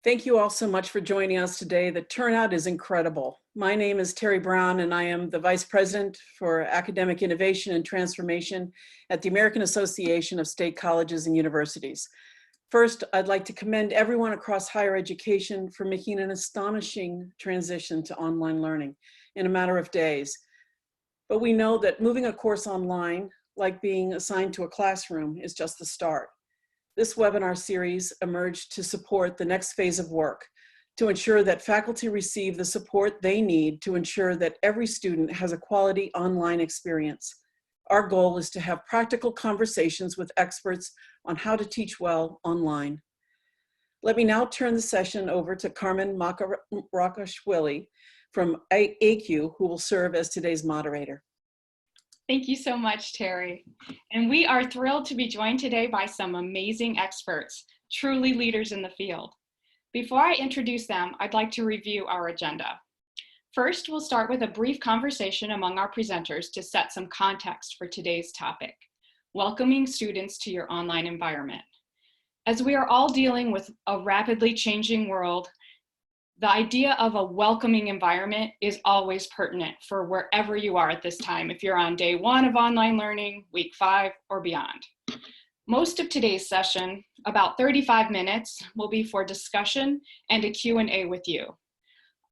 Thank you all so much for joining us today. The turnout is incredible. My name is Terry Brown, and I am the Vice President for Academic Innovation and Transformation at the American Association of State Colleges and Universities. First, I'd like to commend everyone across higher education for making an astonishing transition to online learning in a matter of days. But we know that moving a course online, like being assigned to a classroom, is just the start. This webinar series emerged to support the next phase of work, to ensure that faculty receive the support they need to ensure that every student has a quality online experience. Our goal is to have practical conversations with experts on how to teach well online. Let me now turn the session over to Carmen Makashvili from ACU, who will serve as today's moderator. Thank you so much, Terry. And we are thrilled to be joined today by some amazing experts, truly leaders in the field. Before I introduce them, I'd like to review our agenda. First, we'll start with a brief conversation among our presenters to set some context for today's topic, welcoming students to your online environment. As we are all dealing with a rapidly changing world, the idea of a welcoming environment is always pertinent for wherever you are at this time, if you're on day 1 of online learning, week 5, or beyond. Most of today's session, about 35 minutes, will be for discussion and a Q&A with you.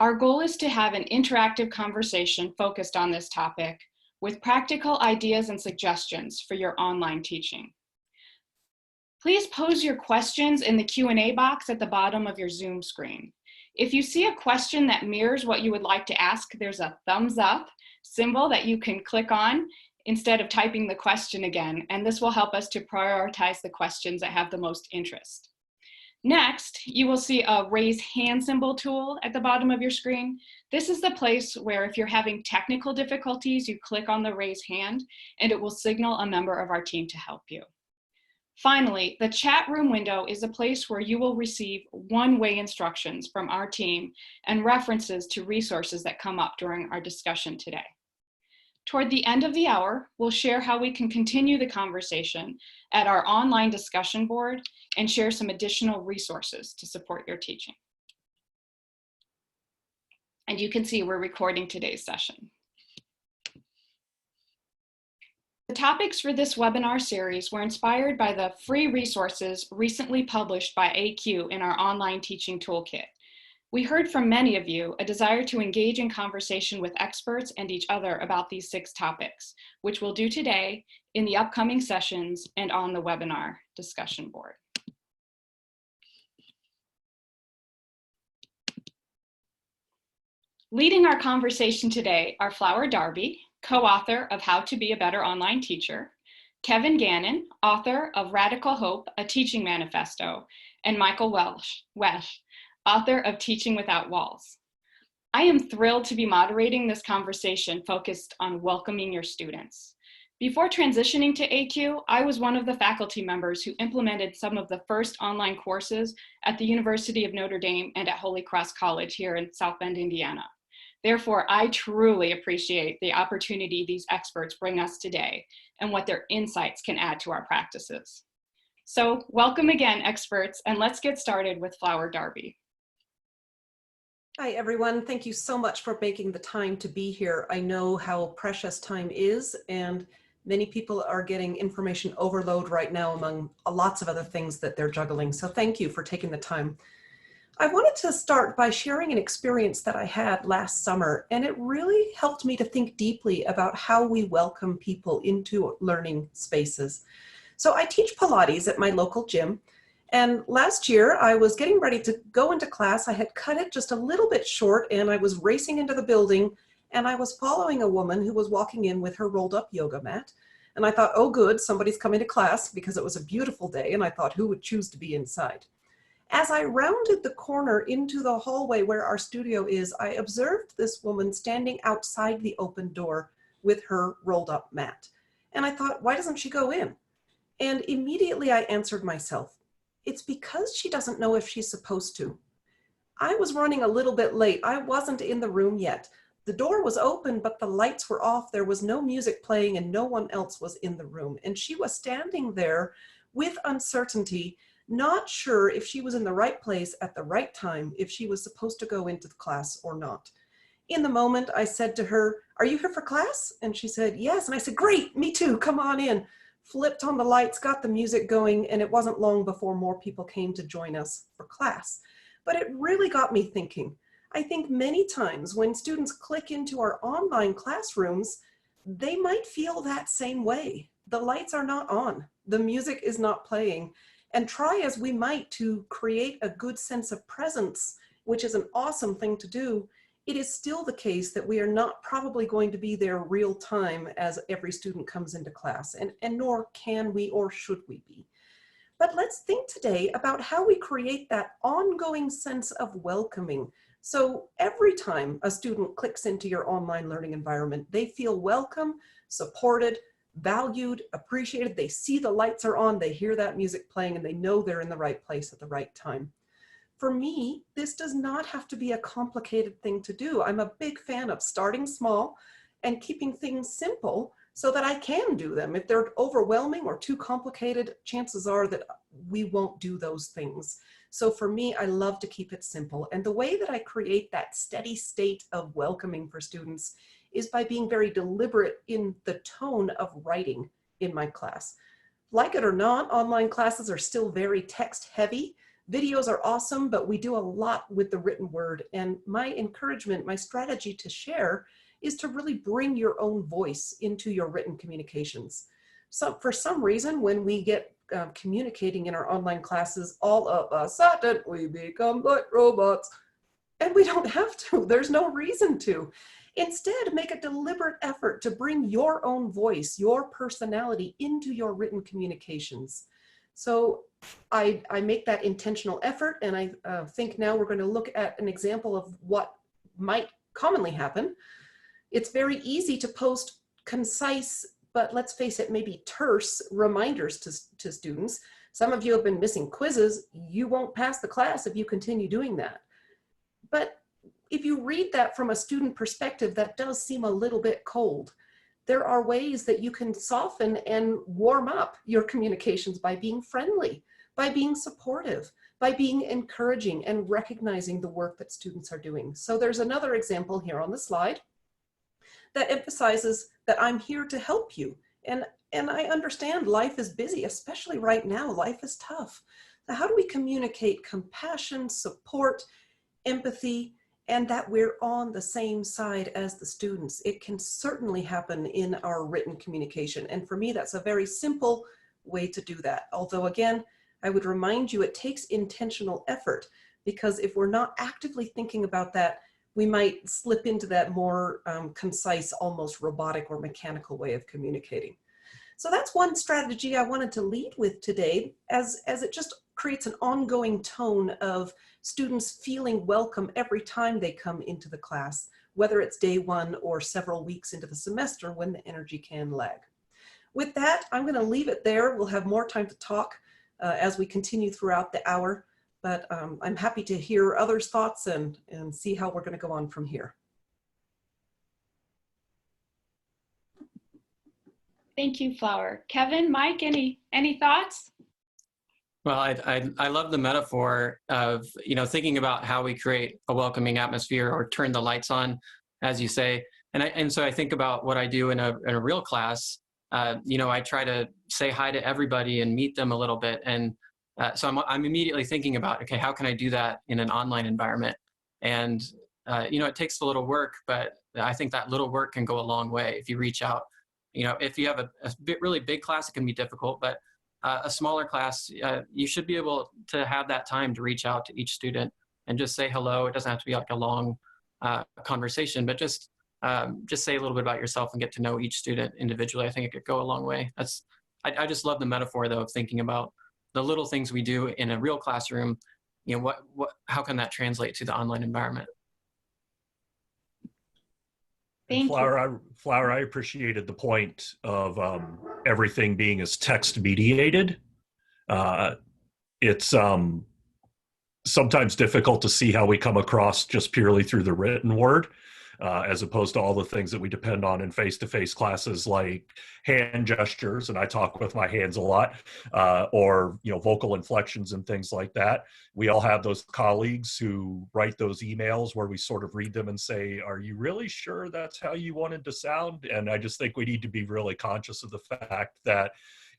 Our goal is to have an interactive conversation focused on this topic with practical ideas and suggestions for your online teaching. Please pose your questions in the Q&A box at the bottom of your Zoom screen. If you see a question that mirrors what you would like to ask, there's a thumbs up symbol that you can click on instead of typing the question again, and this will help us to prioritize the questions that have the most interest. Next, you will see a raise hand symbol tool at the bottom of your screen. This is the place where if you're having technical difficulties, you click on the raise hand and it will signal a member of our team to help you. Finally, the chat room window is a place where you will receive one-way instructions from our team and references to resources that come up during our discussion today. Toward the end of the hour, we'll share how we can continue the conversation at our online discussion board and share some additional resources to support your teaching. And you can see we're recording today's session. The topics for this webinar series were inspired by the free resources recently published by AQ in our online teaching toolkit. We heard from many of you a desire to engage in conversation with experts and each other about these 6 topics, which we'll do today in the upcoming sessions and on the webinar discussion board. Leading our conversation today are Flower Darby, co-author of How to Be a Better Online Teacher, Kevin Gannon, author of Radical Hope, a Teaching Manifesto, and Michael Welsh, author of Teaching Without Walls. I am thrilled to be moderating this conversation focused on welcoming your students. Before transitioning to AQ, I was one of the faculty members who implemented some of the first online courses at the University of Notre Dame and at Holy Cross College here in South Bend, Indiana. Therefore, I truly appreciate the opportunity these experts bring us today and what their insights can add to our practices. So welcome again, experts, and let's get started with Flower Darby. Hi, everyone. Thank you so much for making the time to be here. I know how precious time is, and many people are getting information overload right now among lots of other things that they're juggling. So thank you for taking the time. I wanted to start by sharing an experience that I had last summer, and it really helped me to think deeply about how we welcome people into learning spaces. So I teach Pilates at my local gym. And last year, I was getting ready to go into class. I had cut it just a little bit short, and I was racing into the building, and I was following a woman who was walking in with her rolled up yoga mat. And I thought, oh good, somebody's coming to class, because it was a beautiful day, and I thought, who would choose to be inside? As I rounded the corner into the hallway where our studio is, I observed this woman standing outside the open door with her rolled up mat. And I thought, why doesn't she go in? And immediately I answered myself, it's because she doesn't know if she's supposed to. I was running a little bit late. I wasn't in the room yet. The door was open, but the lights were off. There was no music playing and no one else was in the room. And she was standing there with uncertainty, not sure if she was in the right place at the right time, if she was supposed to go into the class or not. In the moment, I said to her, are you here for class? And she said, yes. And I said, great, me too, come on in. Flipped on the lights, got the music going, and it wasn't long before more people came to join us for class. But it really got me thinking. I think many times when students click into our online classrooms, they might feel that same way. The lights are not on, the music is not playing, and try as we might to create a good sense of presence, which is an awesome thing to do, it is still the case that we are not probably going to be there real time as every student comes into class, and nor can we or should we be. But let's think today about how we create that ongoing sense of welcoming. So every time a student clicks into your online learning environment, they feel welcome, supported, valued, appreciated. They see the lights are on, they hear that music playing, and they know they're in the right place at the right time. For me, this does not have to be a complicated thing to do. I'm a big fan of starting small and keeping things simple so that I can do them. If they're overwhelming or too complicated, chances are that we won't do those things. So for me, I love to keep it simple. And the way that I create that steady state of welcoming for students is by being very deliberate in the tone of writing in my class. Like it or not, online classes are still very text heavy. Videos are awesome, but we do a lot with the written word. And my encouragement, my strategy to share is to really bring your own voice into your written communications. So for some reason, when we get communicating in our online classes, all of a sudden we become like robots. And we don't have to, there's no reason to. Instead, make a deliberate effort to bring your own voice, your personality into your written communications. So I make that intentional effort, and I think now we're going to look at an example of what might commonly happen. It's very easy to post concise, but let's face it, maybe terse reminders to students. Some of you have been missing quizzes. You won't pass the class if you continue doing that. But if you read that from a student perspective, that does seem a little bit cold. There are ways that you can soften and warm up your communications by being friendly, by being supportive, by being encouraging and recognizing the work that students are doing. So there's another example here on the slide that emphasizes that I'm here to help you And I understand life is busy, especially right now. Life is tough. So how do we communicate compassion, support, empathy, and that we're on the same side as the students? It can certainly happen in our written communication. And for me, that's a very simple way to do that. Although again, I would remind you, it takes intentional effort, because if we're not actively thinking about that, we might slip into that more concise, almost robotic or mechanical way of communicating. So that's one strategy I wanted to lead with today, as it just creates an ongoing tone of students feeling welcome every time they come into the class, whether it's day one or several weeks into the semester when the energy can lag. With that, I'm going to leave it there. We'll have more time to talk as we continue throughout the hour, but I'm happy to hear others' thoughts and see how we're going to go on from here. Thank you, Flower. Kevin, Mike, any thoughts? Well, I love the metaphor of, thinking about how we create a welcoming atmosphere or turn the lights on, as you say. And so I think about what I do in a real class. I try to say hi to everybody and meet them a little bit. And so I'm immediately thinking about, okay, how can I do that in an online environment? And, it takes a little work, but I think that little work can go a long way if you reach out. If you have a really big class, it can be difficult, but a smaller class, you should be able to have that time to reach out to each student and just say hello. It doesn't have to be like a long conversation, but just say a little bit about yourself and get to know each student individually. I think it could go a long way. I just love the metaphor, though, of thinking about the little things we do in a real classroom. How can that translate to the online environment? Thank you. Flower, I appreciated the point of everything being as text mediated. It's sometimes difficult to see how we come across just purely through the written word, as opposed to all the things that we depend on in face-to-face classes, like hand gestures, and I talk with my hands a lot, or vocal inflections and things like that. We all have those colleagues who write those emails where we sort of read them and say, are you really sure that's how you wanted to sound? And I just think we need to be really conscious of the fact that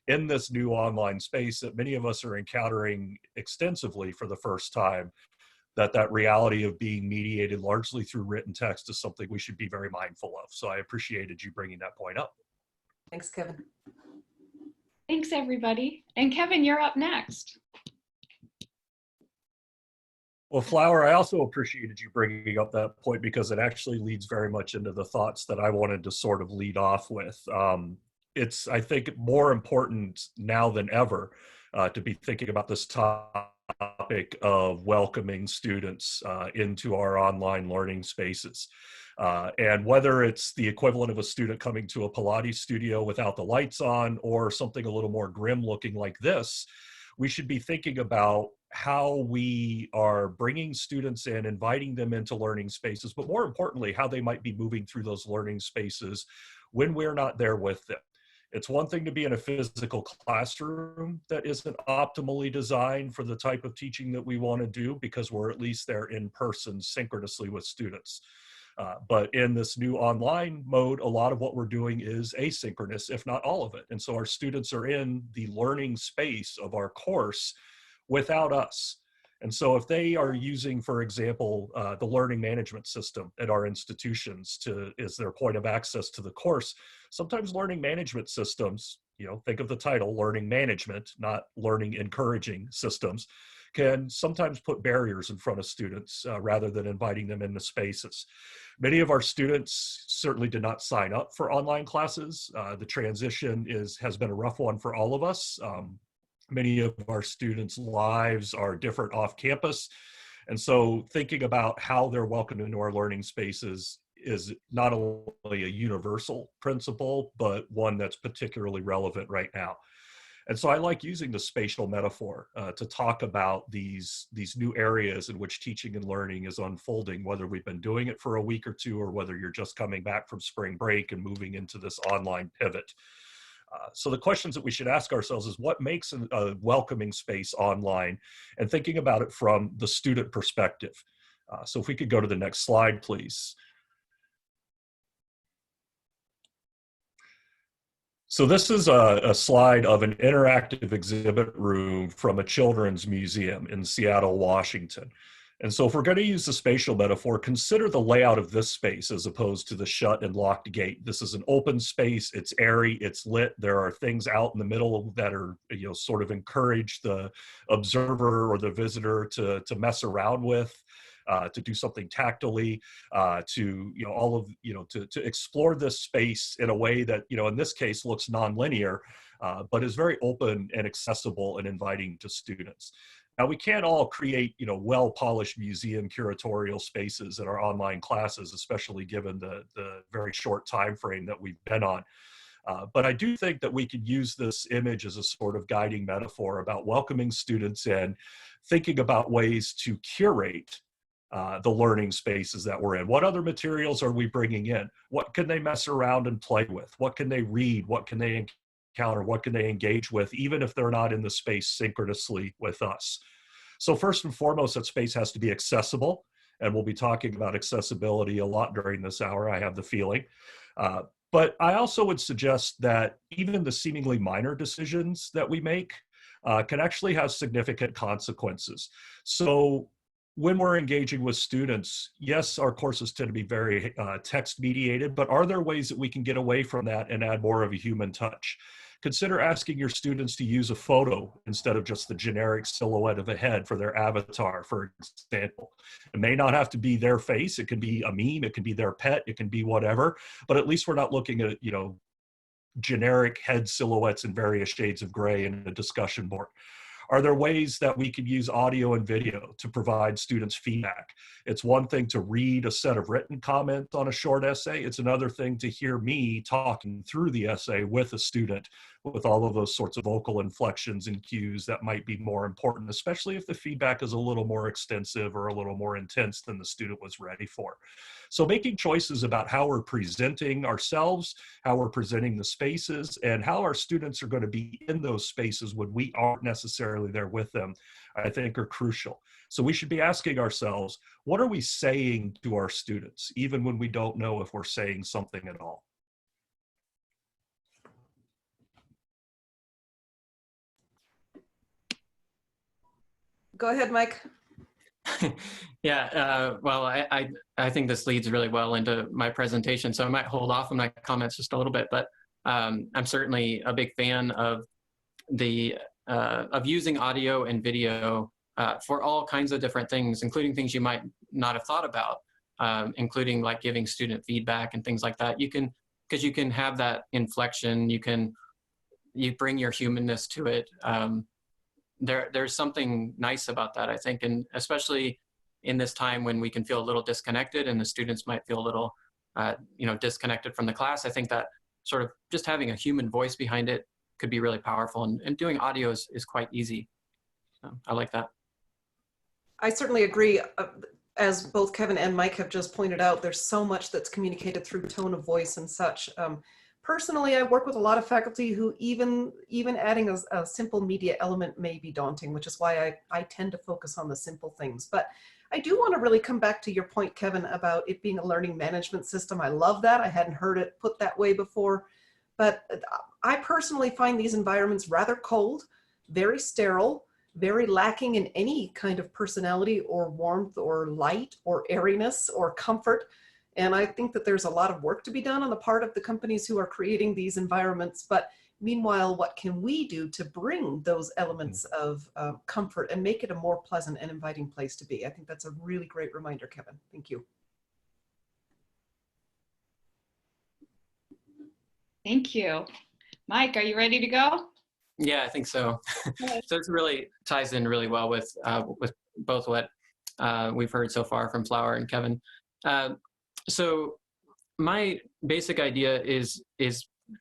in this new online space that many of us are encountering extensively for the first time, that reality of being mediated largely through written text is something we should be very mindful of. So I appreciated you bringing that point up. Thanks, Kevin. Thanks, everybody. And Kevin, you're up next. Well, Flower, I also appreciated you bringing up that point because it actually leads very much into the thoughts that I wanted to sort of lead off with. It's, I think, more important now than ever to be thinking about this topic of welcoming students into our online learning spaces. And whether it's the equivalent of a student coming to a Pilates studio without the lights on or something a little more grim looking like this, we should be thinking about how we are bringing students in, inviting them into learning spaces, but more importantly, how they might be moving through those learning spaces when we're not there with them. It's one thing to be in a physical classroom that isn't optimally designed for the type of teaching that we want to do because we're at least there in person synchronously with students. But in this new online mode, a lot of what we're doing is asynchronous, if not all of it. And so our students are in the learning space of our course without us. And so if they are using, for example, the learning management system at our institutions as their point of access to the course, sometimes learning management systems, think of the title, learning management, not learning encouraging systems, can sometimes put barriers in front of students rather than inviting them into spaces. Many of our students certainly did not sign up for online classes. The transition has been a rough one for all of us. Many of our students' lives are different off campus. And so thinking about how they're welcomed into our learning spaces is not only a universal principle, but one that's particularly relevant right now. And so I like using the spatial metaphor to talk about these new areas in which teaching and learning is unfolding, whether we've been doing it for a week or two, or whether you're just coming back from spring break and moving into this online pivot. So the questions that we should ask ourselves is what makes a welcoming space online, and thinking about it from the student perspective. So if we could go to the next slide, please. So this is a slide of an interactive exhibit room from a children's museum in Seattle, Washington. And so if we're going to use the spatial metaphor, consider the layout of this space as opposed to the shut and locked gate. This is an open space, it's airy, it's lit. There are things out in the middle that are, sort of encourage the observer or the visitor to mess around with. To do something tactily, to explore this space in a way that, in this case looks nonlinear, but is very open and accessible and inviting to students. Now, we can't all create, well-polished museum curatorial spaces in our online classes, especially given the very short time frame that we've been on. But I do think that we could use this image as a sort of guiding metaphor about welcoming students in, thinking about ways to curate the learning spaces that we're in. What other materials are we bringing in? What can they mess around and play with? What can they read? What can they encounter? What can they engage with, even if they're not in the space synchronously with us? So first and foremost, that space has to be accessible. And we'll be talking about accessibility a lot during this hour, I have the feeling. But I also would suggest that even the seemingly minor decisions that we make can actually have significant consequences. So when we're engaging with students, yes, our courses tend to be very text mediated, but are there ways that we can get away from that and add more of a human touch? Consider asking your students to use a photo instead of just the generic silhouette of a head for their avatar, for example. It may not have to be their face. It can be a meme. It can be their pet. It can be whatever. But at least we're not looking at, generic head silhouettes in various shades of gray in a discussion board. Are there ways that we can use audio and video to provide students feedback? It's one thing to read a set of written comments on a short essay. It's another thing to hear me talking through the essay with a student with all of those sorts of vocal inflections and cues that might be more important, especially if the feedback is a little more extensive or a little more intense than the student was ready for. So making choices about how we're presenting ourselves, how we're presenting the spaces, and how our students are going to be in those spaces when we aren't necessarily there with them, I think are crucial. So we should be asking ourselves, what are we saying to our students, even when we don't know if we're saying something at all? Go ahead, Mike. Yeah, well, I think this leads really well into my presentation, so I might hold off on my comments just a little bit, but I'm certainly a big fan of using audio and video for all kinds of different things, including things you might not have thought about, including like giving student feedback and things like that. Because you can have that inflection, you bring your humanness to it. There's something nice about that, I think, and especially in this time when we can feel a little disconnected and the students might feel a little, disconnected from the class. I think that sort of just having a human voice behind it could be really powerful, and doing audio is quite easy. So I like that. I certainly agree. As both Kevin and Mike have just pointed out, there's so much that's communicated through tone of voice and such. Personally, I work with a lot of faculty who even adding a simple media element may be daunting, which is why I tend to focus on the simple things. But I do want to really come back to your point, Kevin, about it being a learning management system. I love that. I hadn't heard it put that way before. But I personally find these environments rather cold, very sterile, very lacking in any kind of personality or warmth or light or airiness or comfort. And I think that there's a lot of work to be done on the part of the companies who are creating these environments. But meanwhile, what can we do to bring those elements of comfort and make it a more pleasant and inviting place to be? I think that's a really great reminder, Kevin. Thank you. Thank you. Mike, are you ready to go? Yeah, I think so. So it really ties in really well with both what we've heard so far from Flower and Kevin. So my basic idea is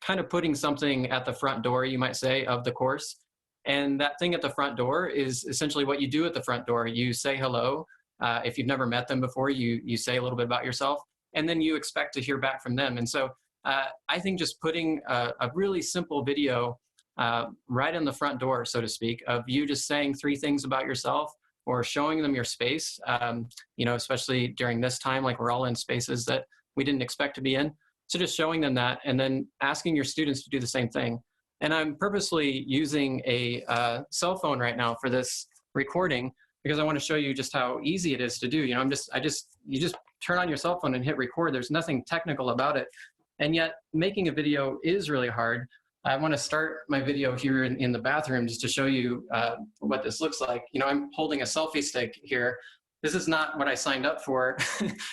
kind of putting something at the front door, you might say, of the course. And that thing at the front door is essentially what you do at the front door. You say hello. If you've never met them before, you say a little bit about yourself, and then you expect to hear back from them. And so I think just putting a really simple video right on the front door, so to speak, of you just saying 3 things about yourself or showing them your space, especially during this time, like we're all in spaces that we didn't expect to be in. So just showing them that and then asking your students to do the same thing. And I'm purposely using a cell phone right now for this recording because I want to show you just how easy it is to do. You know, you just turn on your cell phone and hit record. There's nothing technical about it. And yet making a video is really hard. I want to start my video here in the bathroom just to show you what this looks like. You know, I'm holding a selfie stick here. This is not what I signed up for.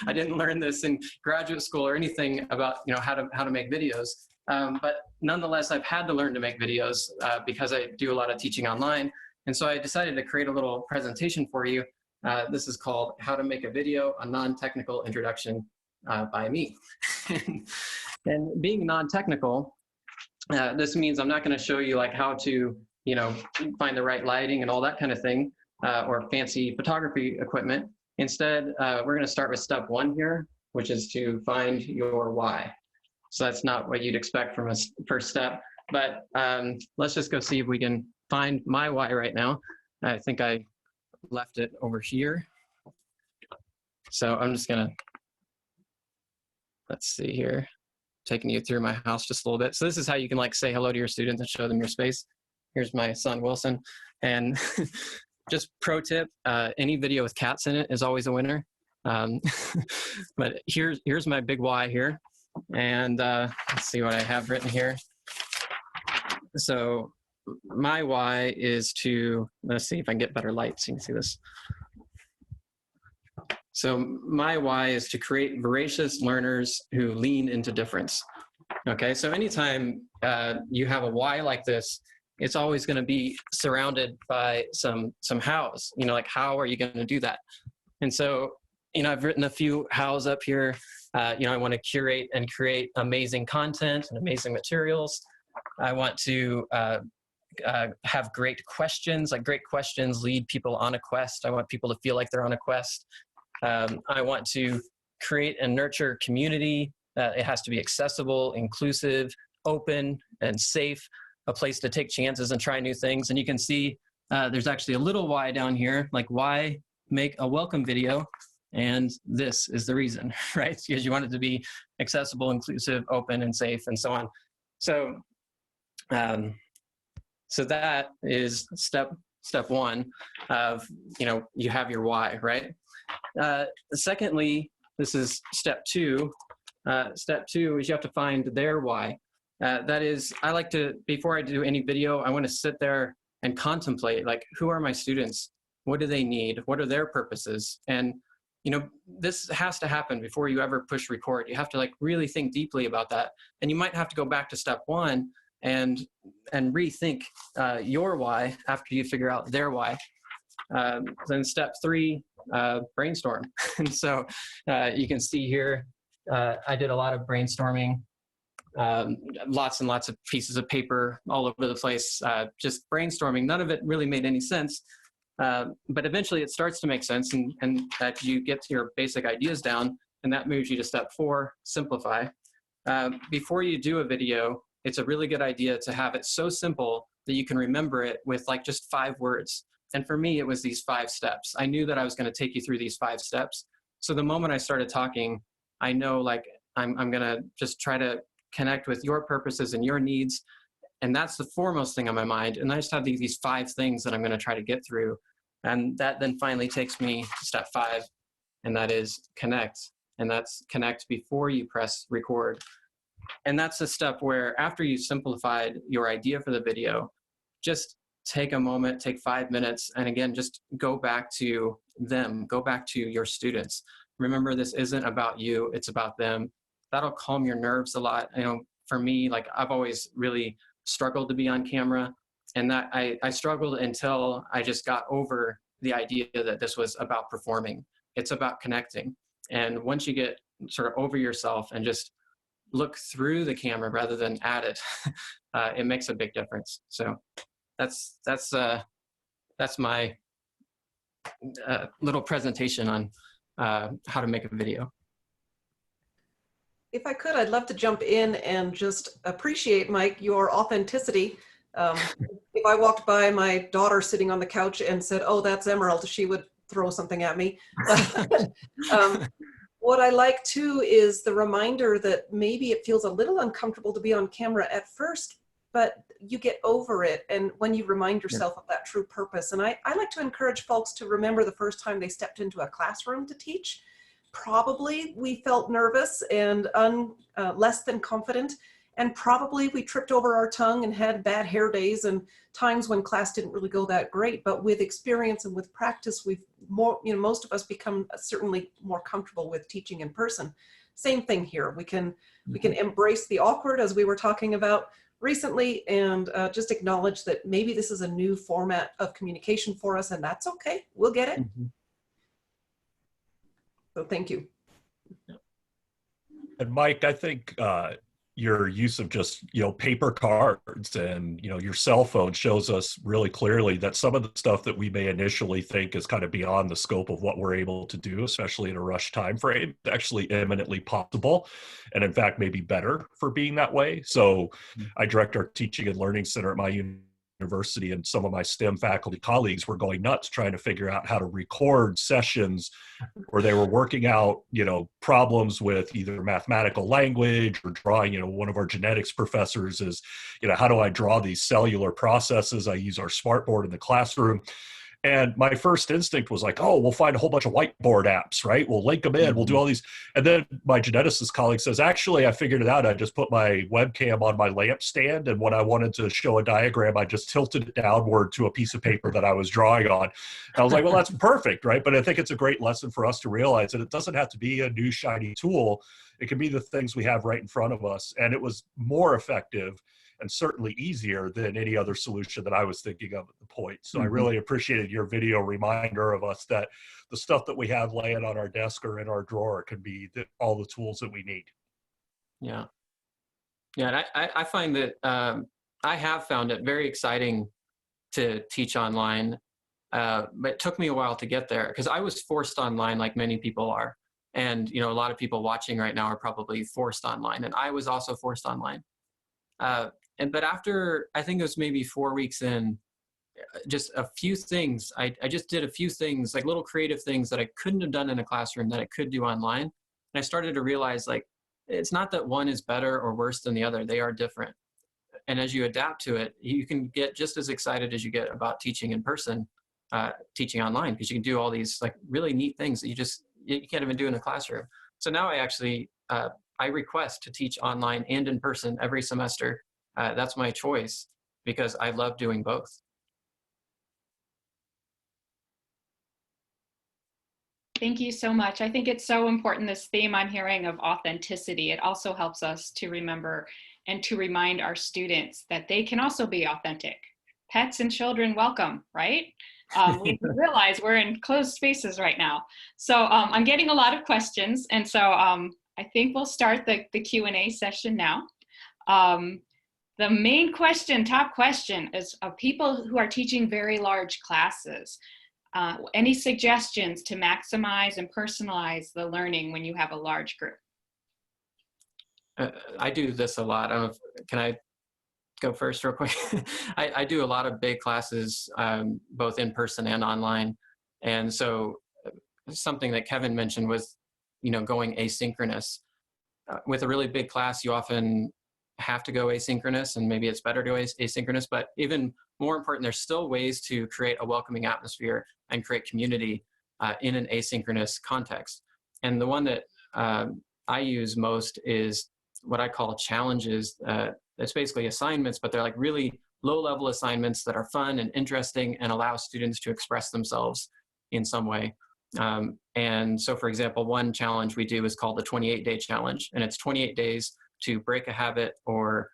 I didn't learn this in graduate school or anything about, you know, how to make videos. But nonetheless, I've had to learn to make videos because I do a lot of teaching online. And so I decided to create a little presentation for you. This is called How to Make a Video, a Non-Technical Introduction by me. And being non-technical, this means I'm not going to show you like how to, you know, find the right lighting and all that kind of thing, or fancy photography equipment. Instead, we're going to start with step 1 here, which is to find your why. So that's not what you'd expect from a first step, but let's just go see if we can find my why right now. I think I left it over here. So I'm just gonna, let's see here, taking you through my house just a little bit. So this is how you can like say hello to your students and show them your space. Here's my son, Wilson. And just pro tip, any video with cats in it is always a winner. But here's my big why here. And let's see what I have written here. So my why is to, let's see if I can get better light so you can see this. So my why is to create voracious learners who lean into difference. Okay, so anytime you have a why like this, it's always going to be surrounded by some hows. You know, like how are you going to do that? And so, you know, I've written a few hows up here. You know, I want to curate and create amazing content and amazing materials. I want to have great questions. Like great questions lead people on a quest. I want people to feel like they're on a quest. I want to create and nurture community. It has to be accessible, inclusive, open, and safe, a place to take chances and try new things. And you can see there's actually a little why down here, like why make a welcome video? And this is the reason, right? Because you want it to be accessible, inclusive, open, and safe, and so on. So, so that is step 1 of, you know, you have your why, right? Secondly, this is step 2. Step 2 is you have to find their why. That is, I like to, before I do any video, I want to sit there and contemplate, like, who are my students? What do they need? What are their purposes? And, you know, this has to happen before you ever push record. You have to like really think deeply about that. And you might have to go back to step 1 and rethink your why after you figure out their why. Then step 3, brainstorm. And so you can see here, I did a lot of brainstorming, lots and lots of pieces of paper all over the place, just brainstorming. None of it really made any sense. But eventually it starts to make sense, and that you get to your basic ideas down, and that moves you to step 4, simplify. Before you do a video, it's a really good idea to have it so simple that you can remember it with like just 5 words. And for me, it was these 5 steps. I knew that I was going to take you through these 5 steps. So the moment I started talking, I know like I'm going to just try to connect with your purposes and your needs. And that's the foremost thing on my mind. And I just have these 5 things that I'm going to try to get through. And that then finally takes me to step 5, and that is connect. And that's connect before you press record. And that's a step where after you've simplified your idea for the video, just take a moment, take 5 minutes, and again, just go back to them, go back to your students. Remember, this isn't about you, it's about them. That'll calm your nerves a lot. You know, for me, like I've always really struggled to be on camera, and that I struggled until I just got over the idea that this was about performing. It's about connecting. And once you get sort of over yourself and just look through the camera rather than at it, it makes a big difference. So that's my little presentation on how to make a video. If I could, I'd love to jump in and just appreciate, Mike, your authenticity. If I walked by my daughter sitting on the couch and said, "Oh, that's Emerald," she would throw something at me. What I like too is the reminder that maybe it feels a little uncomfortable to be on camera at first, but you get over it. And when you remind yourself of that true purpose, and I like to encourage folks to remember the first time they stepped into a classroom to teach. Probably we felt nervous and less than confident. And probably we tripped over our tongue and had bad hair days and times when class didn't really go that great. But with experience and with practice, most of us become certainly more comfortable with teaching in person. Same thing here. We can embrace the awkward, as we were talking about recently, and just acknowledge that maybe this is a new format of communication for us, and that's okay. We'll get it. Mm-hmm. So thank you. And Mike, I think your use of just, paper cards and, your cell phone shows us really clearly that some of the stuff that we may initially think is kind of beyond the scope of what we're able to do, especially in a rush time frame, is actually eminently possible. And in fact, maybe better for being that way. So I direct our teaching and learning center at my university, and some of my STEM faculty colleagues were going nuts trying to figure out how to record sessions where they were working out, problems with either mathematical language or drawing. One of our genetics professors is, how do I draw these cellular processes? I use our smartboard in the classroom. And my first instinct was like, oh, we'll find a whole bunch of whiteboard apps, right? We'll link them in, we'll do all these. And then my geneticist colleague says, actually, I figured it out. I just put my webcam on my lamp stand. And when I wanted to show a diagram, I just tilted it downward to a piece of paper that I was drawing on. And I was like, well, that's perfect, right? But I think it's a great lesson for us to realize that it doesn't have to be a new shiny tool. It can be the things we have right in front of us. And it was more effective and certainly easier than any other solution that I was thinking of at the point. So I really appreciated your video reminder of us that the stuff that we have laying on our desk or in our drawer can be all the tools that we need. Yeah. Yeah, and I find that I have found it very exciting to teach online, but it took me a while to get there because I was forced online like many people are. And, a lot of people watching right now are probably forced online, and I was also forced online. But after, I think it was maybe 4 weeks in, just a few things, I just did a few things, like little creative things that I couldn't have done in a classroom that I could do online. And I started to realize, like, it's not that one is better or worse than the other. They are different. And as you adapt to it, you can get just as excited as you get about teaching in person, teaching online, because you can do all these like really neat things that you can't even do in a classroom. So now I actually, I request to teach online and in person every semester. That's my choice because I love doing both. Thank you so much. I think it's so important, this theme I'm hearing of authenticity. It also helps us to remember and to remind our students that they can also be authentic. Pets and children welcome, right? We realize we're in closed spaces right now. So I'm getting a lot of questions. And so I think we'll start the Q&A session now. The main question, top question, is of people who are teaching very large classes. Any suggestions to maximize and personalize the learning when you have a large group? I do this a lot. Can I go first real quick? I do a lot of big classes, both in person and online. And so something that Kevin mentioned was, going asynchronous. With a really big class, you often have to go asynchronous, and maybe it's better to go asynchronous, but even more important, there's still ways to create a welcoming atmosphere and create community in an asynchronous context. And the one that I use most is what I call challenges. It's basically assignments, but they're like really low-level assignments that are fun and interesting and allow students to express themselves in some way. And so, for example, one challenge we do is called the 28-day challenge, and it's 28 days to break a habit or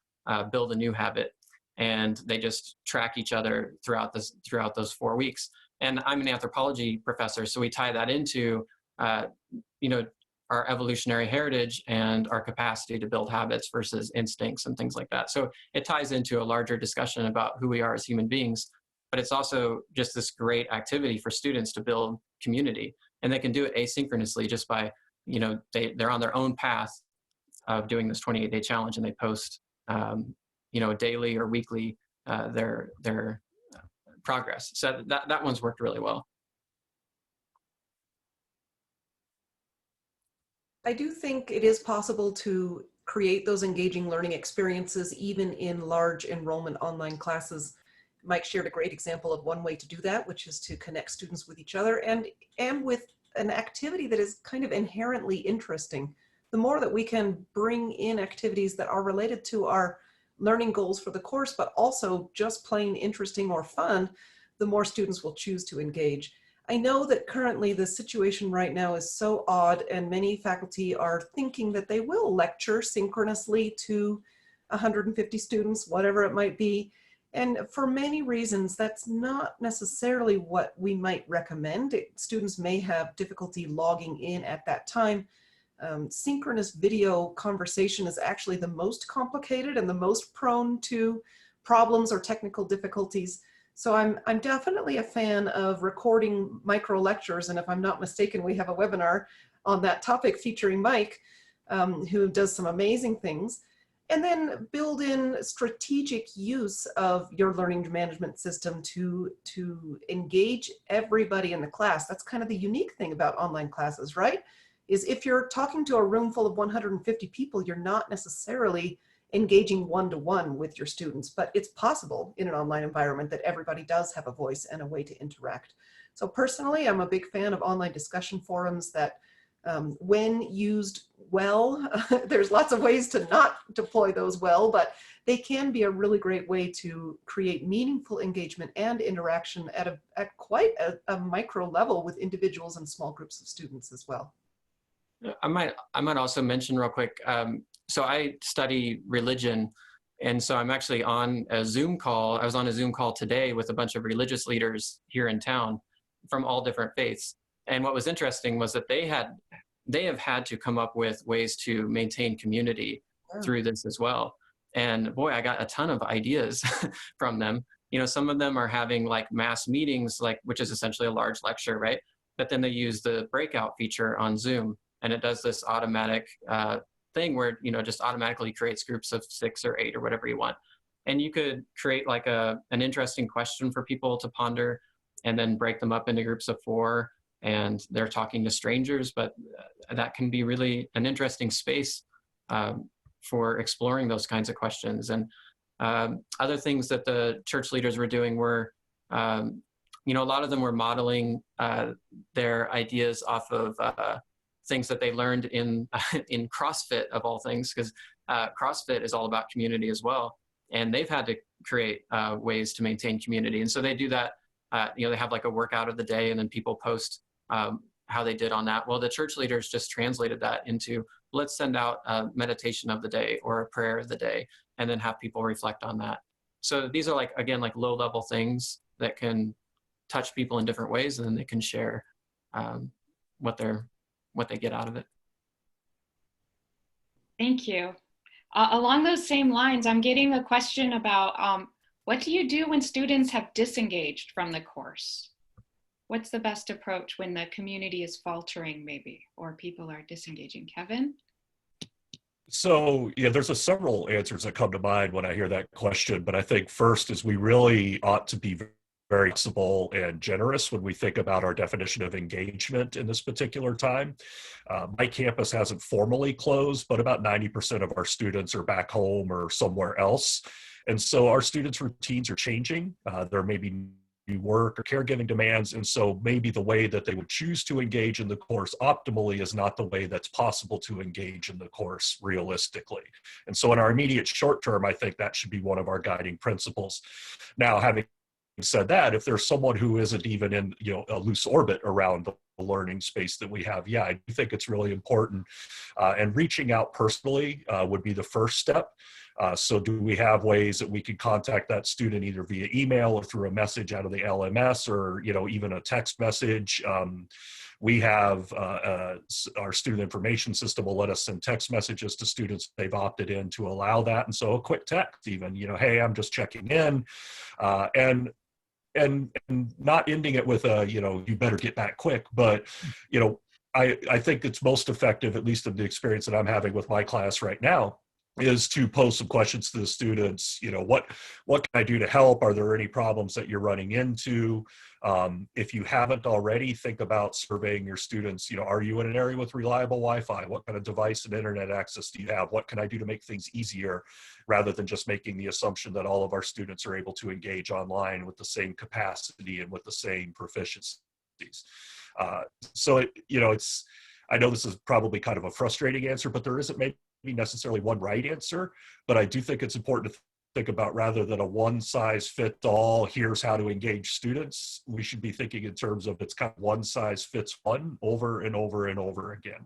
build a new habit. And they just track each other throughout those 4 weeks. And I'm an anthropology professor, so we tie that into, our evolutionary heritage and our capacity to build habits versus instincts and things like that. So it ties into a larger discussion about who we are as human beings, but it's also just this great activity for students to build community. And they can do it asynchronously just by, they're on their own path of doing this 28-day challenge, and they post, daily or weekly their progress. So that one's worked really well. I do think it is possible to create those engaging learning experiences even in large enrollment online classes. Mike shared a great example of one way to do that, which is to connect students with each other and with an activity that is kind of inherently interesting. The more that we can bring in activities that are related to our learning goals for the course, but also just plain interesting or fun, the more students will choose to engage. I know that currently the situation right now is so odd, and many faculty are thinking that they will lecture synchronously to 150 students, whatever it might be. And for many reasons, that's not necessarily what we might recommend. Students may have difficulty logging in at that time. Synchronous video conversation is actually the most complicated and the most prone to problems or technical difficulties. So I'm definitely a fan of recording micro lectures, and if I'm not mistaken, we have a webinar on that topic featuring Mike, who does some amazing things. And then build in strategic use of your learning management system to engage everybody in the class. That's kind of the unique thing about online classes, right? Is if you're talking to a room full of 150 people, you're not necessarily engaging one-to-one with your students, but it's possible in an online environment that everybody does have a voice and a way to interact. So personally, I'm a big fan of online discussion forums that when used well, there's lots of ways to not deploy those well, but they can be a really great way to create meaningful engagement and interaction at quite a micro level with individuals and small groups of students as well. I might also mention real quick, so I study religion, and so I'm actually on a Zoom call. I was on a Zoom call today with a bunch of religious leaders here in town from all different faiths. And what was interesting was that they have had to come up with ways to maintain community through this as well. And boy, I got a ton of ideas from them. You know, some of them are having like mass meetings, which is essentially a large lecture, right? But then they use the breakout feature on Zoom, and it does this automatic thing where, you know, just automatically creates groups of 6 or 8 or whatever you want. And you could create like an interesting question for people to ponder and then break them up into groups of 4, and they're talking to strangers, but that can be really an interesting space for exploring those kinds of questions. And other things that the church leaders were doing were, you know, a lot of them were modeling their ideas off of things that they learned in CrossFit, of all things, because CrossFit is all about community as well. And they've had to create ways to maintain community. And so they do that, you know, they have like a workout of the day, and then people post how they did on that. Well, the church leaders just translated that into, let's send out a meditation of the day or a prayer of the day, and then have people reflect on that. So these are like, again, like low level things that can touch people in different ways, and then they can share what they get out of it. Thank you. Along those same lines, I'm getting a question about what do you do when students have disengaged from the course? What's the best approach when the community is faltering maybe, or people are disengaging? Kevin? So yeah, there's several answers that come to mind when I hear that question, but I think first is we really ought to be very flexible and generous when we think about our definition of engagement in this particular time. My campus hasn't formally closed, but about 90% of our students are back home or somewhere else. And so our students' routines are changing. There may be new work or caregiving demands, and so maybe the way that they would choose to engage in the course optimally is not the way that's possible to engage in the course realistically. And so in our immediate short term, I think that should be one of our guiding principles. Now, having said that, if there's someone who isn't even in, you know, a loose orbit around the learning space that we have, yeah, I do think it's really important. And reaching out personally would be the first step. So do we have ways that we can contact that student either via email or through a message out of the LMS, or, you know, even a text message? We have our student information system will let us send text messages to students. They've opted in to allow that. And so a quick text even, you know, hey, I'm just checking in. And not ending it with a, you know, you better get back quick. But, you know, I think it's most effective, at least in the experience that I'm having with my class right now, is to pose some questions to the students. You know, what can I do to help? Are there any problems that you're running into? If you haven't already, think about surveying your students. You know, are you in an area with reliable Wi-Fi? What kind of device and internet access do you have? What can I do to make things easier, rather than just making the assumption that all of our students are able to engage online with the same capacity and with the same proficiencies. So I know this is probably kind of a frustrating answer, but there isn't maybe necessarily one right answer. But I do think it's important to think about, rather than a one size fits all, here's how to engage students, we should be thinking in terms of it's kind of one size fits one over and over and over again.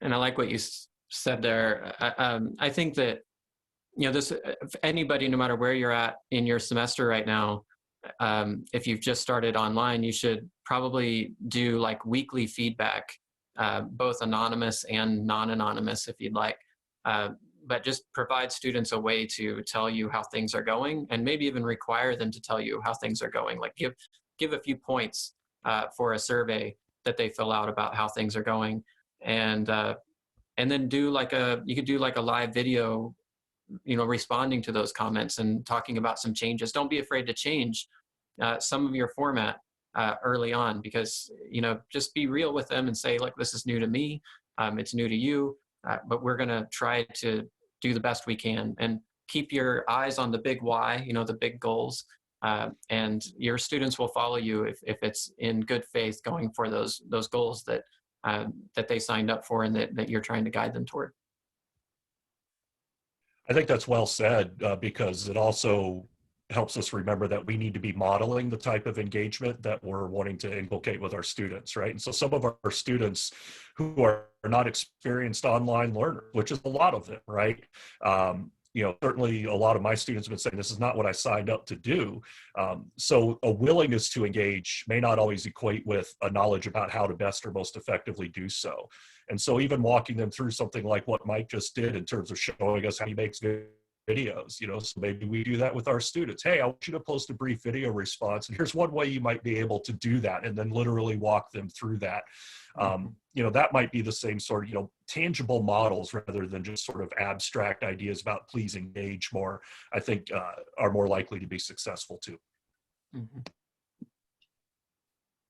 And I like what you said there. I think that, this, anybody, no matter where you're at in your semester right now, if you've just started online, you should probably do like weekly feedback, both anonymous and non-anonymous if you'd like, but just provide students a way to tell you how things are going, and maybe even require them to tell you how things are going. Like give a few points for a survey that they fill out about how things are going, and then you could do like a live video, responding to those comments and talking about some changes. Don't be afraid to change some of your format early on, because, just be real with them and say, like, this is new to me, it's new to you, but we're going to try to do the best we can, and keep your eyes on the big why, the big goals, and your students will follow you if it's in good faith, going for those goals that they signed up for and that you're trying to guide them toward. I think that's well said, because it also helps us remember that we need to be modeling the type of engagement that we're wanting to inculcate with our students, right? And so some of our students who are not experienced online learners, which is a lot of them, right? Certainly a lot of my students have been saying, this is not what I signed up to do. So a willingness to engage may not always equate with a knowledge about how to best or most effectively do so. And so even walking them through something like what Mike just did in terms of showing us how he makes videos, so maybe we do that with our students. Hey, I want you to post a brief video response, and here's one way you might be able to do that, and then literally walk them through that. That might be the same sort of, tangible models, rather than just sort of abstract ideas about please engage more, I think are more likely to be successful too. Mm-hmm.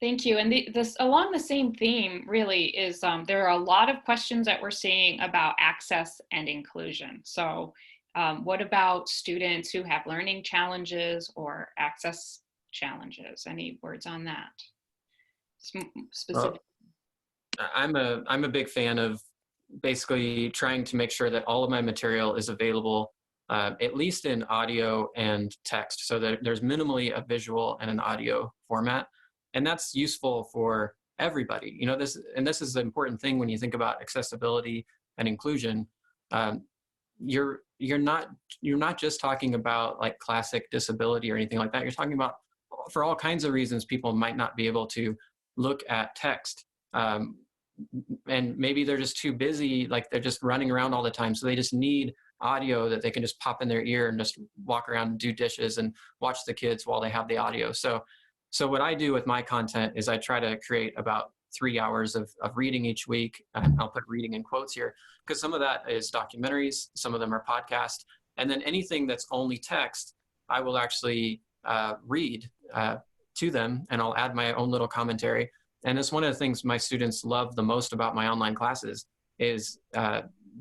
Thank you. And this along the same theme really is there are a lot of questions that we're seeing about access and inclusion. So what about students who have learning challenges or access challenges? Any words on that? Specific. I'm a big fan of basically trying to make sure that all of my material is available, at least in audio and text, so that there's minimally a visual and an audio format. And that's useful for everybody. This is the important thing when you think about accessibility and inclusion. You're not just talking about like classic disability or anything like that. You're talking about, for all kinds of reasons, people might not be able to look at text. And maybe they're just too busy, like they're just running around all the time. So they just need audio that they can just pop in their ear and just walk around and do dishes and watch the kids while they have the audio. So what I do with my content is I try to create about 3 hours of reading each week. And I'll put reading in quotes here, because some of that is documentaries, some of them are podcasts. And then anything that's only text, I will actually read to them, and I'll add my own little commentary. And it's one of the things my students love the most about my online classes is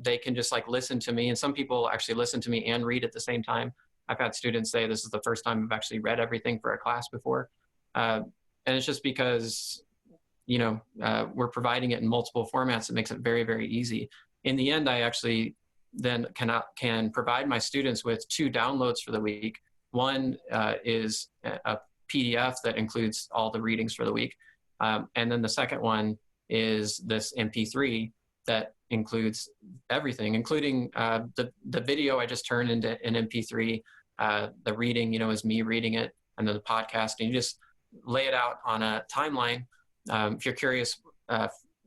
they can just like listen to me. And some people actually listen to me and read at the same time. I've had students say this is the first time I've actually read everything for a class before. And it's just because, we're providing it in multiple formats. It makes it very, very easy. In the end, I actually then can provide my students with 2 downloads for the week. One is a PDF that includes all the readings for the week. And then the second one is this MP3 that includes everything, including the video I just turned into an MP3. The reading, is me reading it, and then the podcast. And you just lay it out on a timeline. If you're curious,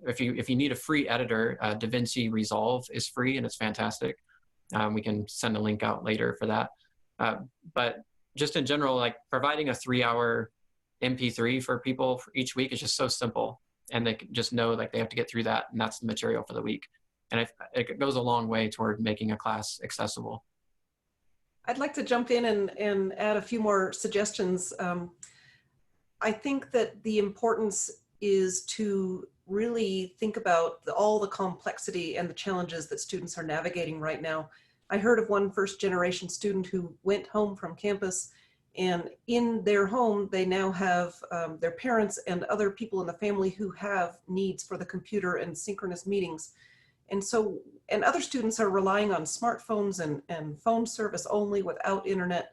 if you need a free editor, DaVinci Resolve is free and it's fantastic. We can send a link out later for that. But just in general, like providing a 3-hour MP3 for people for each week is just so simple, and they just know like they have to get through that, and that's the material for the week. And it goes a long way toward making a class accessible. I'd like to jump in and add a few more suggestions. I think that the importance is to really think about all the complexity and the challenges that students are navigating right now. I heard of one first-generation student who went home from campus, and in their home, they now have their parents and other people in the family who have needs for the computer and synchronous meetings. And so, and other students are relying on smartphones and phone service only without internet.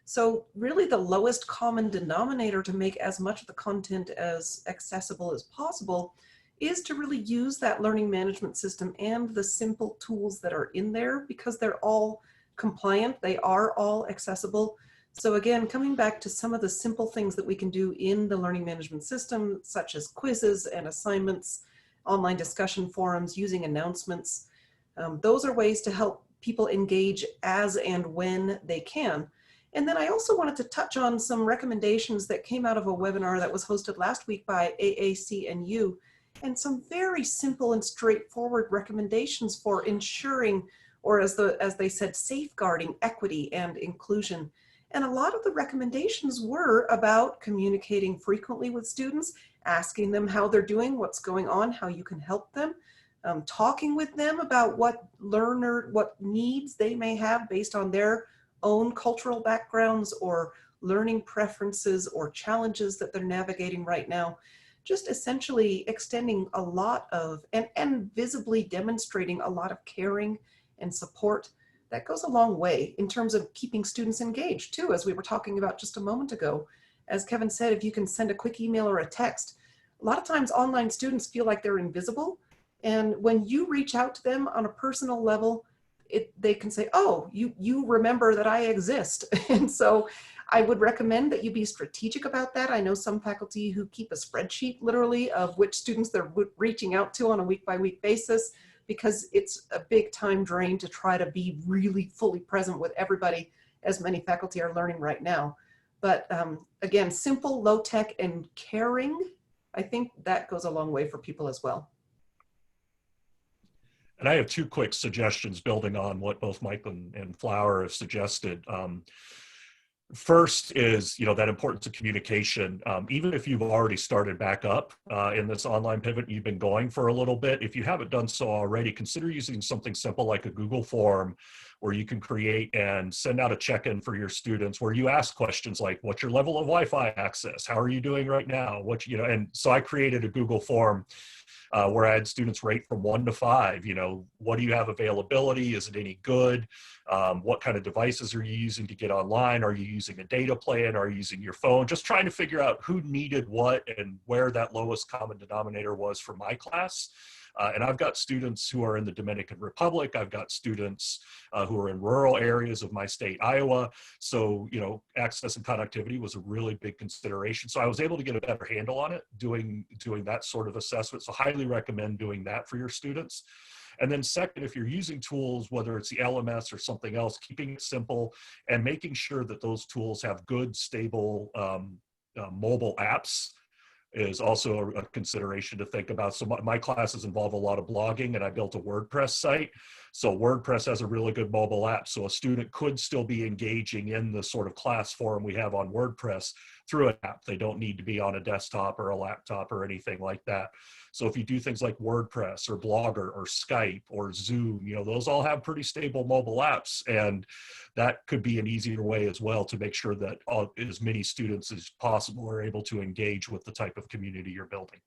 So really the lowest common denominator to make as much of the content as accessible as possible is to really use that learning management system and the simple tools that are in there, because they're all compliant, they are all accessible. So again, coming back to some of the simple things that we can do in the learning management system, such as quizzes and assignments, online discussion forums, using announcements. Those are ways to help people engage as and when they can. And then I also wanted to touch on some recommendations that came out of a webinar that was hosted last week by AAC&U, and some very simple and straightforward recommendations for ensuring, or as they said, safeguarding equity and inclusion. And a lot of the recommendations were about communicating frequently with students, asking them how they're doing, what's going on, how you can help them, talking with them about what needs they may have based on their own cultural backgrounds or learning preferences or challenges that they're navigating right now. Just essentially extending a lot of, and visibly demonstrating a lot of caring and support. That goes a long way in terms of keeping students engaged too, as we were talking about just a moment ago. As Kevin said, if you can send a quick email or a text, a lot of times online students feel like they're invisible. And when you reach out to them on a personal level, they can say, oh, you remember that I exist. And so I would recommend that you be strategic about that. I know some faculty who keep a spreadsheet literally of which students they're reaching out to on a week-by-week basis, because it's a big time drain to try to be really fully present with everybody, as many faculty are learning right now. But again, simple, low tech, and caring, I think that goes a long way for people as well. And I have two quick suggestions building on what both Mike and Flower have suggested. First is, that importance of communication. Even if you've already started back up in this online pivot, you've been going for a little bit, if you haven't done so already, consider using something simple like a Google form, where you can create and send out a check-in for your students, where you ask questions like, what's your level of Wi-Fi access? How are you doing right now? And so I created a Google form where I had students rate from 1 to 5. What do you have availability? Is it any good? What kind of devices are you using to get online? Are you using a data plan? Are you using your phone? Just trying to figure out who needed what and where that lowest common denominator was for my class. And I've got students who are in the Dominican Republic. I've got students who are in rural areas of my state, Iowa. So, access and connectivity was a really big consideration. So I was able to get a better handle on it doing that sort of assessment. So highly recommend doing that for your students. And then second, if you're using tools, whether it's the LMS or something else, keeping it simple and making sure that those tools have good, stable mobile apps is also a consideration to think about. So my classes involve a lot of blogging, and I built a WordPress site. So WordPress has a really good mobile app. So a student could still be engaging in the sort of class forum we have on WordPress through an app. They don't need to be on a desktop or a laptop or anything like that. So if you do things like WordPress or Blogger or Skype or Zoom, those all have pretty stable mobile apps. And that could be an easier way as well to make sure that as many students as possible are able to engage with the type of community you're building.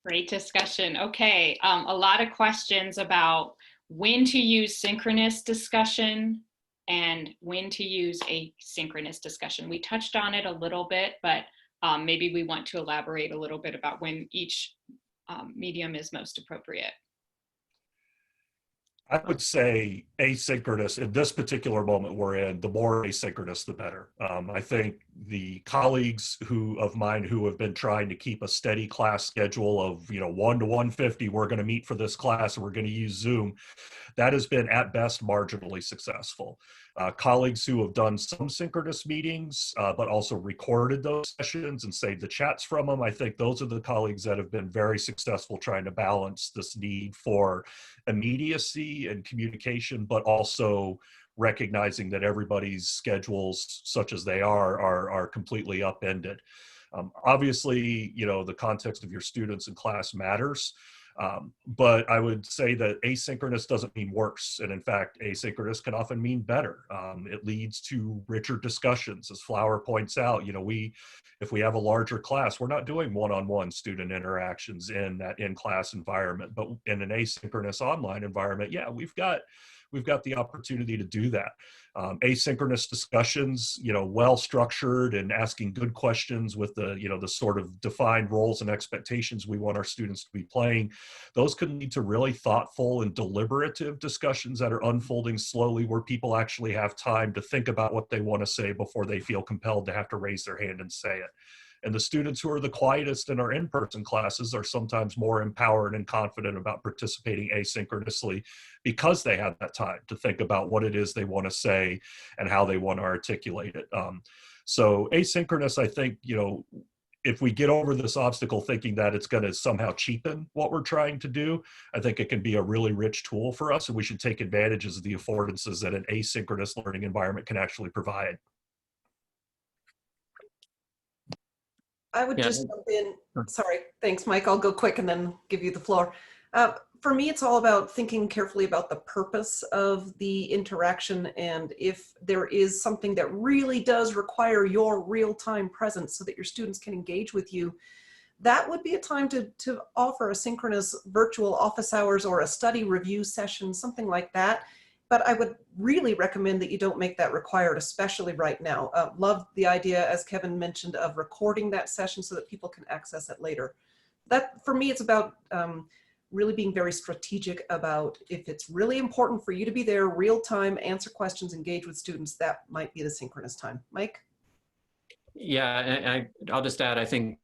Great discussion. Okay, a lot of questions about when to use synchronous discussion and when to use asynchronous discussion. We touched on it a little bit, but maybe we want to elaborate a little bit about when each medium is most appropriate. I would say asynchronous in this particular moment we're in, the more asynchronous, the better. I think the colleagues of mine who have been trying to keep a steady class schedule of, 1 to 150, we're going to meet for this class and we're going to use Zoom. That has been at best marginally successful. Colleagues who have done some synchronous meetings, but also recorded those sessions and saved the chats from them, I think those are the colleagues that have been very successful trying to balance this need for immediacy and communication, but also recognizing that everybody's schedules, such as they are completely upended. Obviously, the context of your students in class matters. But I would say that asynchronous doesn't mean worse. And in fact, asynchronous can often mean better. It leads to richer discussions. As Flower points out, if we have a larger class, we're not doing one-on-one student interactions in that in-class environment, but in an asynchronous online environment, yeah, we've got the opportunity to do that. Asynchronous discussions, well structured and asking good questions with the sort of defined roles and expectations we want our students to be playing. Those can lead to really thoughtful and deliberative discussions that are unfolding slowly, where people actually have time to think about what they want to say before they feel compelled to have to raise their hand and say it. And the students who are the quietest in our in-person classes are sometimes more empowered and confident about participating asynchronously because they have that time to think about what it is they want to say and how they want to articulate it. So asynchronous, I think, if we get over this obstacle thinking that it's going to somehow cheapen what we're trying to do, I think it can be a really rich tool for us, and we should take advantages of the affordances that an asynchronous learning environment can actually provide. I would just jump in. Sorry, thanks, Mike. I'll go quick and then give you the floor. For me, it's all about thinking carefully about the purpose of the interaction, and if there is something that really does require your real-time presence so that your students can engage with you, that would be a time to offer a synchronous virtual office hours or a study review session, something like that. But I would really recommend that you don't make that required, especially right now. Love the idea, as Kevin mentioned, of recording that session so that people can access it later. That, for me, it's about really being very strategic about if it's really important for you to be there real time, answer questions, engage with students, that might be the synchronous time. Mike? Yeah, and I'll just add, I think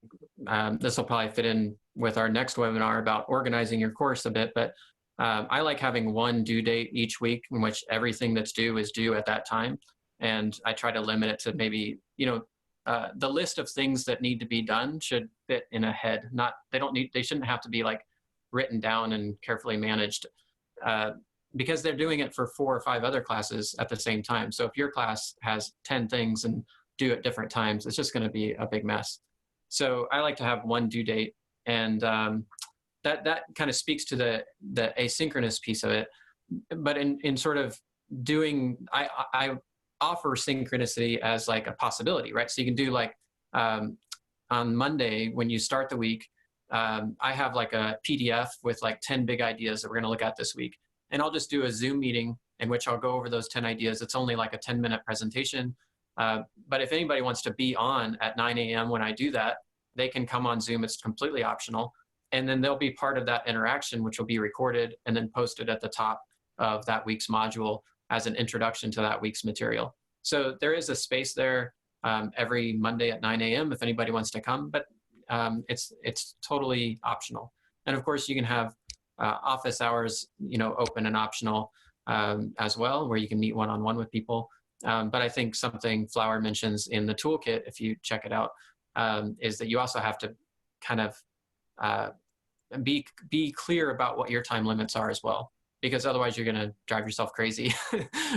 this will probably fit in with our next webinar about organizing your course a bit, but I like having one due date each week in which everything that's due is due at that time. And I try to limit it to maybe, the list of things that need to be done should fit in a head. They shouldn't have to be like written down and carefully managed because they're doing it for 4 or 5 other classes at the same time. So if your class has 10 things and due at different times, it's just going to be a big mess. So I like to have one due date, and that kind of speaks to the asynchronous piece of it. But in sort of doing, I offer synchronicity as like a possibility, right? So you can do like on Monday when you start the week, I have like a PDF with like 10 big ideas that we're going to look at this week. And I'll just do a Zoom meeting in which I'll go over those 10 ideas. It's only like a 10-minute presentation. But if anybody wants to be on at 9 a.m. when I do that, they can come on Zoom. It's completely optional. And then they'll be part of that interaction, which will be recorded and then posted at the top of that week's module as an introduction to that week's material. So there is a space there every Monday at 9 a.m. if anybody wants to come, but it's totally optional. And of course, you can have office hours, open and optional as well, where you can meet one-on-one with people. But I think something Flower mentions in the toolkit, if you check it out, is that you also have to kind of be clear about what your time limits are as well, because otherwise you're going to drive yourself crazy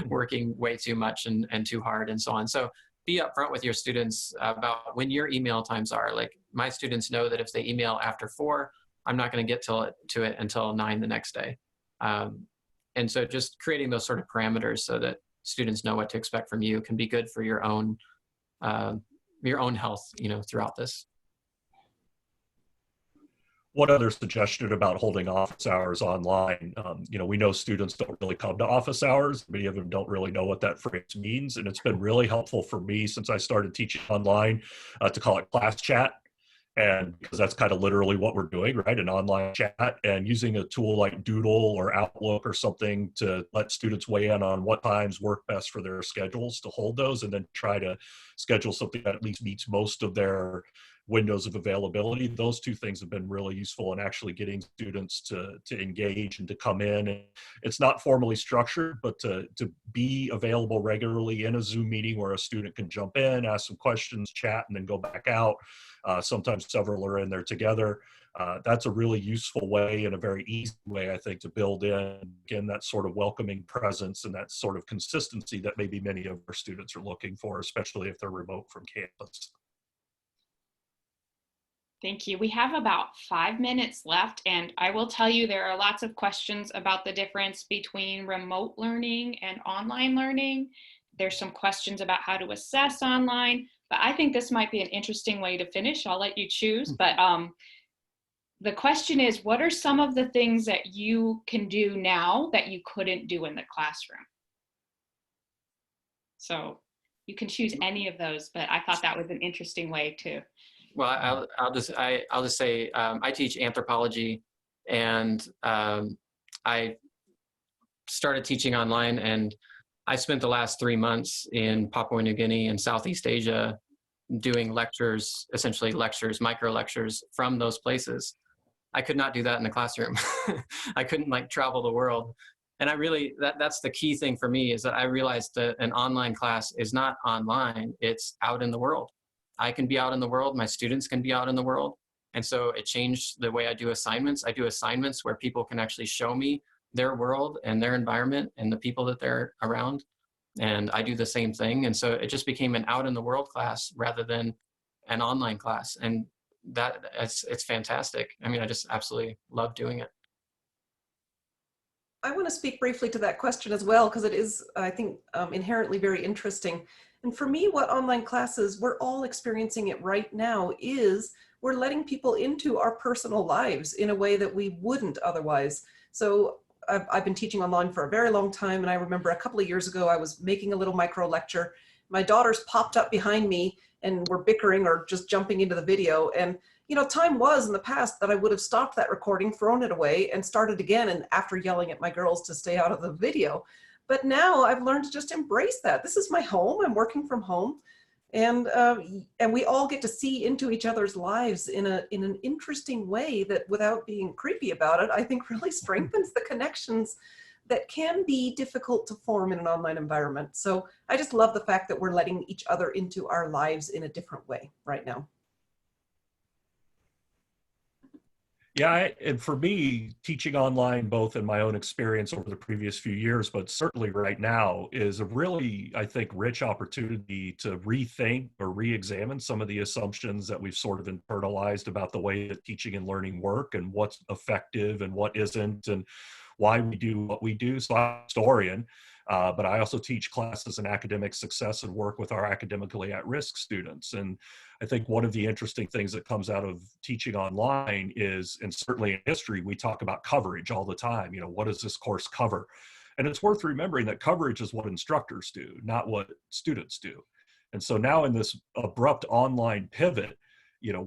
working way too much and too hard and so on. So be upfront with your students about when your email times are. Like my students know that if they email after 4, I'm not going to get to it until 9 the next day. And so just creating those sort of parameters so that students know what to expect from you can be good for your own health, throughout this. One other suggestion about holding office hours online, we know students don't really come to office hours. Many of them don't really know what that phrase means. And it's been really helpful for me since I started teaching online to call it class chat. And because that's kind of literally what we're doing, right? An online chat, and using a tool like Doodle or Outlook or something to let students weigh in on what times work best for their schedules to hold those, and then try to schedule something that at least meets most of their windows of availability. Those two things have been really useful in actually getting students to engage and to come in. And it's not formally structured, but to be available regularly in a Zoom meeting where a student can jump in, ask some questions, chat, and then go back out. Sometimes several are in there together. That's a really useful way and a very easy way, I think, to build in, again, that sort of welcoming presence and that sort of consistency that maybe many of our students are looking for, especially if they're remote from campus. Thank you. We have about 5 minutes left, and I will tell you there are lots of questions about the difference between remote learning and online learning. There's some questions about how to assess online, but I think this might be an interesting way to finish. I'll let you choose, but the question is, what are some of the things that you can do now that you couldn't do in the classroom? So you can choose any of those, but I thought that was an interesting way to. Well, I'll just say I teach anthropology, and I started teaching online, and I spent the last 3 months in Papua New Guinea and Southeast Asia doing lectures, essentially lectures, micro lectures from those places. I could not do that in the classroom. I couldn't like travel the world. And I really, that's the key thing for me, is that I realized that an online class is not online, it's out in the world. I can be out in the world, my students can be out in the world. And so it changed the way I do assignments. I do assignments where people can actually show me their world and their environment and the people that they're around. And I do the same thing. And so it just became an out in the world class rather than an online class. And it's fantastic. I mean, I just absolutely love doing it. I want to speak briefly to that question as well, because it is, I think, inherently very interesting. And for me, what online classes, we're all experiencing it right now, is we're letting people into our personal lives in a way that we wouldn't otherwise. So I've been teaching online for a very long time, and I remember a couple of years ago, I was making a little micro lecture. My daughters popped up behind me and were bickering or just jumping into the video. And you know, time was in the past that I would have stopped that recording, thrown it away, and started again, and after yelling at my girls to stay out of the video. But now I've learned to just embrace that. This is my home. I'm working from home, and we all get to see into each other's lives in an interesting way that, without being creepy about it, I think really strengthens the connections that can be difficult to form in an online environment. So I just love the fact that we're letting each other into our lives in a different way right now. Yeah, and for me, teaching online, both in my own experience over the previous few years, but certainly right now, is a really, I think, rich opportunity to rethink or re-examine some of the assumptions that we've sort of internalized about the way that teaching and learning work, and what's effective and what isn't, and why we do what we do. So I'm a historian, but I also teach classes in academic success and work with our academically at-risk students. And I think one of the interesting things that comes out of teaching online is, and certainly in history, we talk about coverage all the time. You know, what does this course cover? And it's worth remembering that coverage is what instructors do, not what students do. And so now in this abrupt online pivot, you know,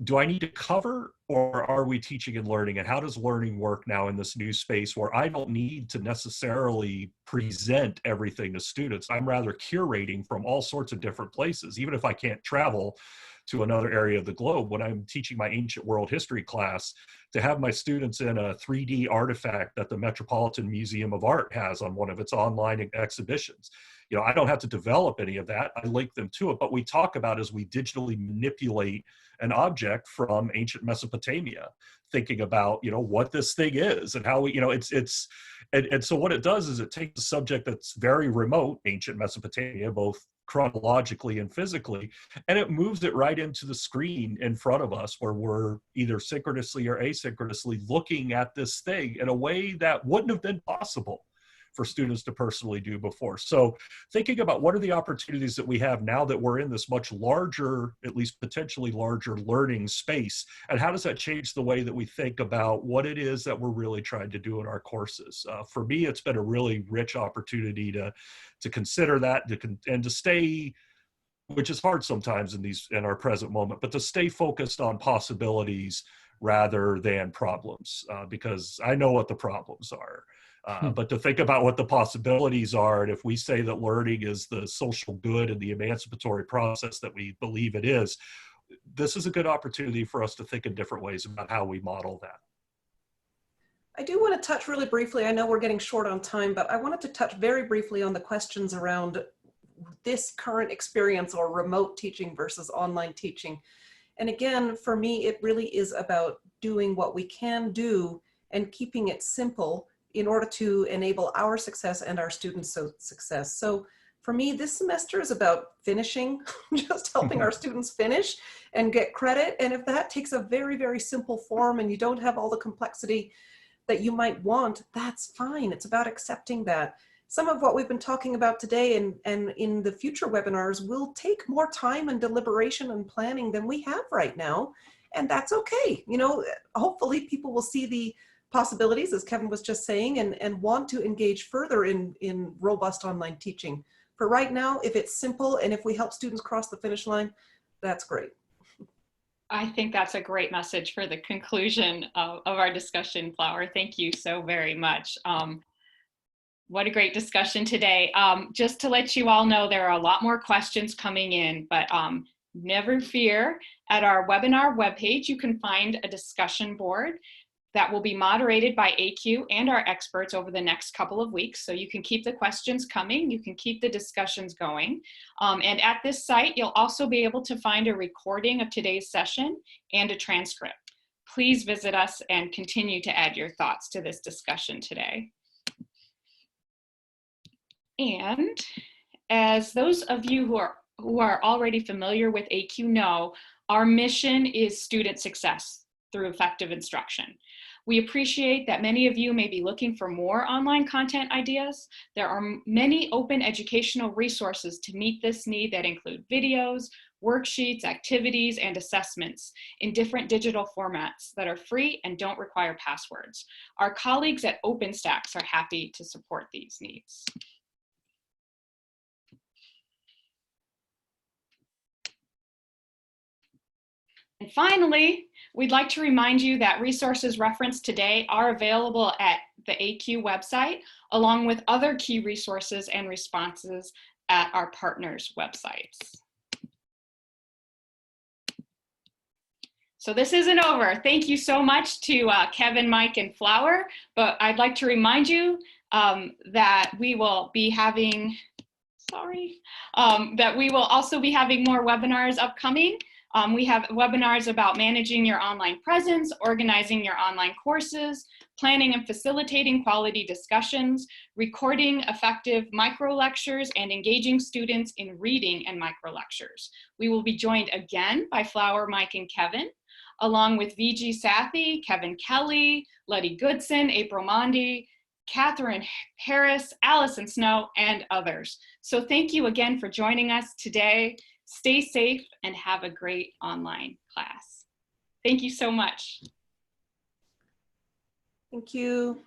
do I need to cover, or are we teaching and learning? And how does learning work now in this new space where I don't need to necessarily present everything to students? I'm rather curating from all sorts of different places, even if I can't travel to another area of the globe. When I'm teaching my ancient world history class, to have my students in a 3D artifact that the Metropolitan Museum of Art has on one of its online exhibitions. You know, I don't have to develop any of that. I link them to it, but we talk about as we digitally manipulate an object from ancient Mesopotamia, thinking about, you know, what this thing is and how we, you know, and so what it does is it takes a subject that's very remote, ancient Mesopotamia, both chronologically and physically, and it moves it right into the screen in front of us, where we're either synchronously or asynchronously looking at this thing in a way that wouldn't have been possible for students to personally do before. So thinking about what are the opportunities that we have now that we're in this much larger, at least potentially larger, learning space, and how does that change the way that we think about what it is that we're really trying to do in our courses? For me, it's been a really rich opportunity to consider that, and to stay which is hard sometimes in our present moment, but to stay focused on possibilities rather than problems, because I know what the problems are. But to think about what the possibilities are, and if we say that learning is the social good and the emancipatory process that we believe it is, this is a good opportunity for us to think in different ways about how we model that. I do want to touch really briefly, I know we're getting short on time, but I wanted to touch very briefly on the questions around this current experience or remote teaching versus online teaching. And again, for me, it really is about doing what we can do and keeping it simple in order to enable our success and our students' success. So for me, this semester is about finishing, just helping our students finish and get credit. And if that takes a very, very simple form and you don't have all the complexity that you might want, that's fine. It's about accepting that. Some of what we've been talking about today and in the future webinars will take more time and deliberation and planning than we have right now. And that's okay. You know, hopefully people will see the possibilities, as Kevin was just saying, and want to engage further in robust online teaching. For right now, if it's simple and if we help students cross the finish line, that's great. I think that's a great message for the conclusion of our discussion, Flower. Thank you so very much. What a great discussion today. Just to let you all know, there are a lot more questions coming in, but never fear. At our webinar webpage, you can find a discussion board that will be moderated by AQ and our experts over the next couple of weeks. So you can keep the questions coming, you can keep the discussions going. And at this site, you'll also be able to find a recording of today's session and a transcript. Please visit us and continue to add your thoughts to this discussion today. And as those of you who are already familiar with AQ know, our mission is student success through effective instruction. We appreciate that many of you may be looking for more online content ideas. There are many open educational resources to meet this need that include videos, worksheets, activities, and assessments in different digital formats that are free and don't require passwords. Our colleagues at OpenStax are happy to support these needs. And finally, we'd like to remind you that resources referenced today are available at the AQ website, along with other key resources and responses at our partners' websites. So this isn't over. Thank you so much to Kevin, Mike, and Flower, but I'd like to remind you that we will be having, that we will also be having more webinars upcoming. We have webinars about managing your online presence, organizing your online courses, planning and facilitating quality discussions, recording effective micro lectures, and engaging students in reading and micro lectures. We will be joined again by Flower, Mike, and Kevin, along with VG Sathi, Kevin Kelly, Letty Goodson, April Mondi, Catherine Harris, Allison Snow, and others. So thank you again for joining us today. Stay safe and have a great online class. Thank you so much. Thank you.